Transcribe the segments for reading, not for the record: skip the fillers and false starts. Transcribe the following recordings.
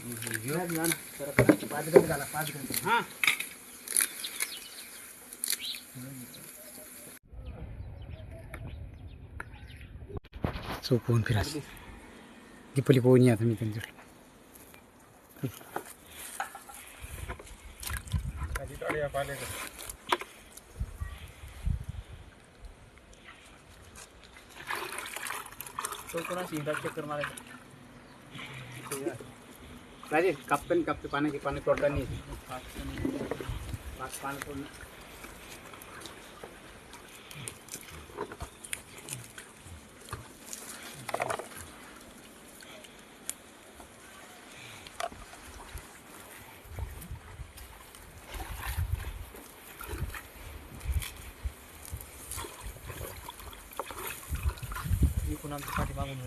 5 घंटे घाला 5 घंटे हां सो फोन फिरास दीपली पोहून या तुम्ही त्यांच्या चक्कर मारायचं राजे कापते कापते पाण्याची पाणी तोडता नाही पाणी तोडणं आमच्या पाठी मागून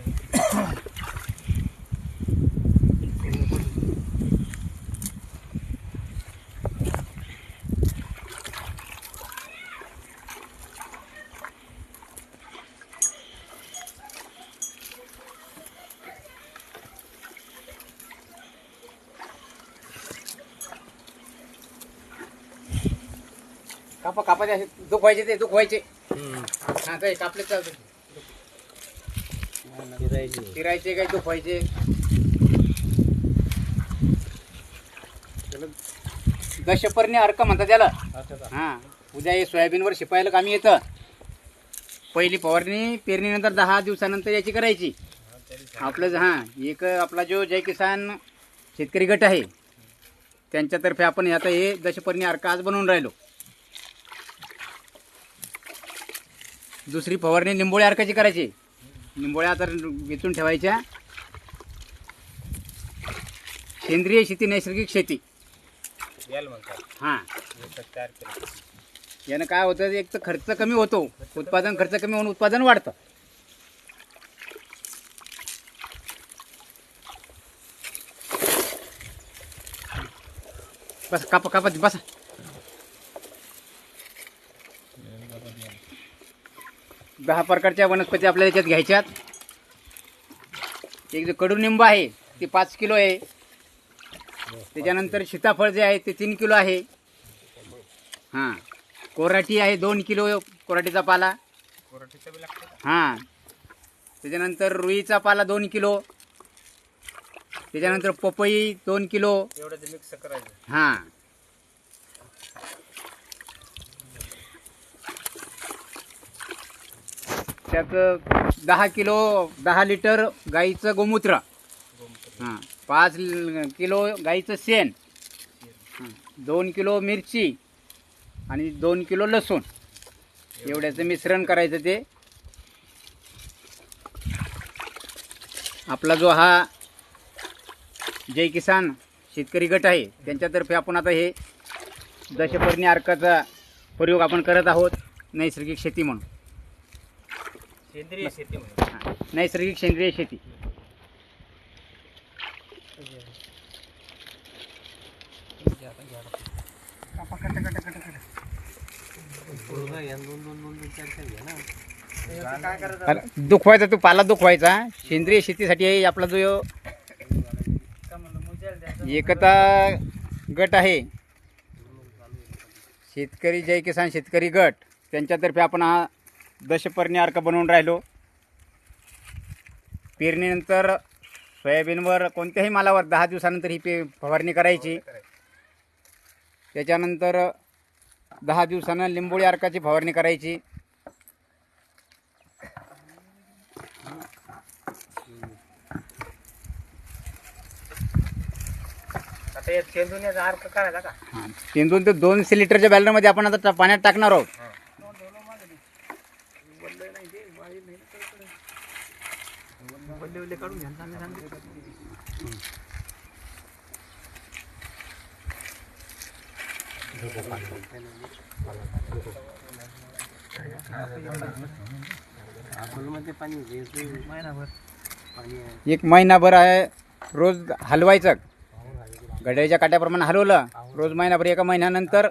कापा कापाचे असे दुख व्हायचे ते दुख व्हायचे हा काही कापले चालते फिरायचे काही दुख व्हायचे दशपर्णी अर्क म्हणतात त्याला हा उद्या हे सोयाबीनवर शिपायला कामी येतं पहिली फवारणी पेरणीनंतर 10 दिवसानंतर याची करायची आपलं हां एक आपला जो जय किसान शेतकरी गट आहे त्यांच्यातर्फे आपण आता हे दशपर्णी अर्क आज बनवून राहिलो दुसरी फवारणी निंबोळी अर्काची करायची निंबोळ्या तर वेचून ठेवायच्या सेंद्रिय शेती नैसर्गिक शेती हां यानं काय होतं एक तर खर्च कमी होतो उत्पादन खर्च कमी होऊन उत्पादन वाढतं बस कापा कापा बसा दहा प्रकारच्या वनस्पती आपल्याला याच्यात घ्यायच्यात एक जो कडुनिंब आहे ते 5 किलो आहे त्याच्यानंतर सीताफळ जे आहे ते 3 किलो आहे हां कोराटी आहे 2 किलो कोराटीचा पाला हां त्याच्यानंतर रुईचा पाला 2 किलो त्याच्यानंतर पपई 2 किलो एवढं मिक्स करायचं हां त्यात 10 किलो 10 लिटर गाईचं गोमूत्र हां 5 किलो गाईचं शेण 2 किलो मिरची आणि 2 किलो लसूण एवढ्याचं मिश्रण करायचं ते आपला जो हा जय किसान शेतकरी गट आहे त्यांच्यातर्फे आपण आता हे दशपर्णी अर्काचा प्रयोग आपण करत आहोत नैसर्गिक शेती म्हणून सेंद्रिय शेती म्हणून नैसर्गिक सेंद्रिय शेती दुखवायचा तू पाला दुखवायचा सेंद्रिय शेतीसाठी आपला जो एकता गट आहे शेतकरी जय किसान शेतकरी गट त्यांच्यातर्फे आपण हा दशपर्णी अर्क बनवून राहिलो पेरणीनंतर सोयाबीनवर कोणत्याही मालावर 10 दिवसानंतर ही फवारणी करायची त्याच्यानंतर 10 दिवसानं लिंबोळी अर्काची फवारणी करायची आता हे शेंदूनचा अर्क करायचा का हां शेंदून ते 200 लिटरच्या बॅलरमध्ये आपण आता पाण्यात टाकणार आहोत काढून घ्या एक महिनाभर आहे रोज हलवायचं घड्याळीच्या काट्याप्रमाणे हलवलं रोज महिनाभर एका महिन्यानंतर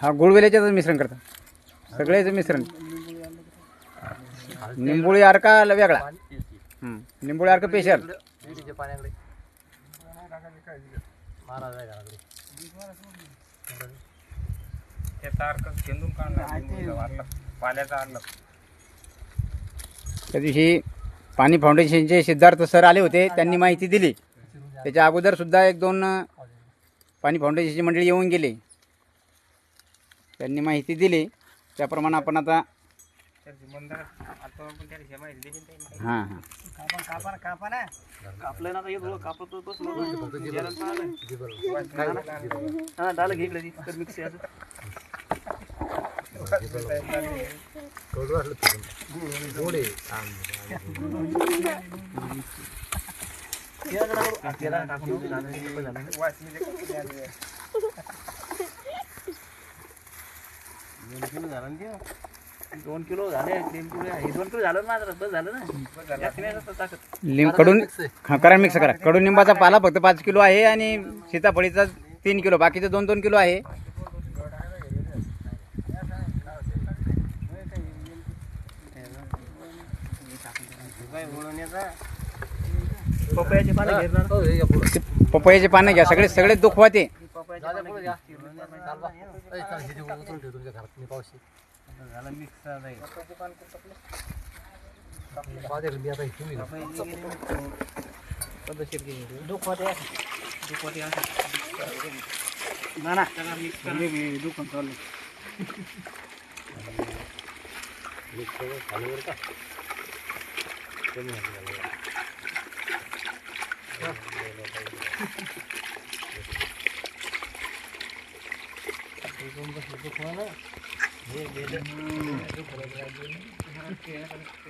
हा गुळवेल्याच्याच मिश्रण करतात सगळेच मिश्रण. निंबोळी अर्का वेगळा, निंबोळी अर्का स्पेशल. त्या दिवशी पाणी फाउंडेशनचे सिद्धार्थ सर आले होते, त्यांनी माहिती दिली. त्याच्या अगोदर सुद्धा 1-2 पाणी फाउंडेशनची मंडळी येऊन गेली, त्यांनी माहिती दिली. त्याप्रमाणे आपण आता हां हां दोन किलो झाले, 3 किलो आहे. 2 किलो झालं माझं, बस झालं ना. लिंब कडून करा, मिक्स करा. कडुनिंबाचा पाला फक्त 5 किलो आहे आणि सीताफळीचा 3 किलो, बाकीचे 2-2 किलो आहे. पपयाचे पानं घेणार, पपयाचे पानं घ्या, सगळे दुखवा ते.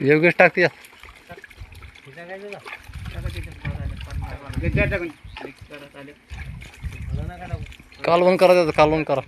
योगेश टाकते. कालवण करा त्याचं, कालवण करा.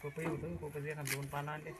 पपई होतं, पपई 2 पानं आणले.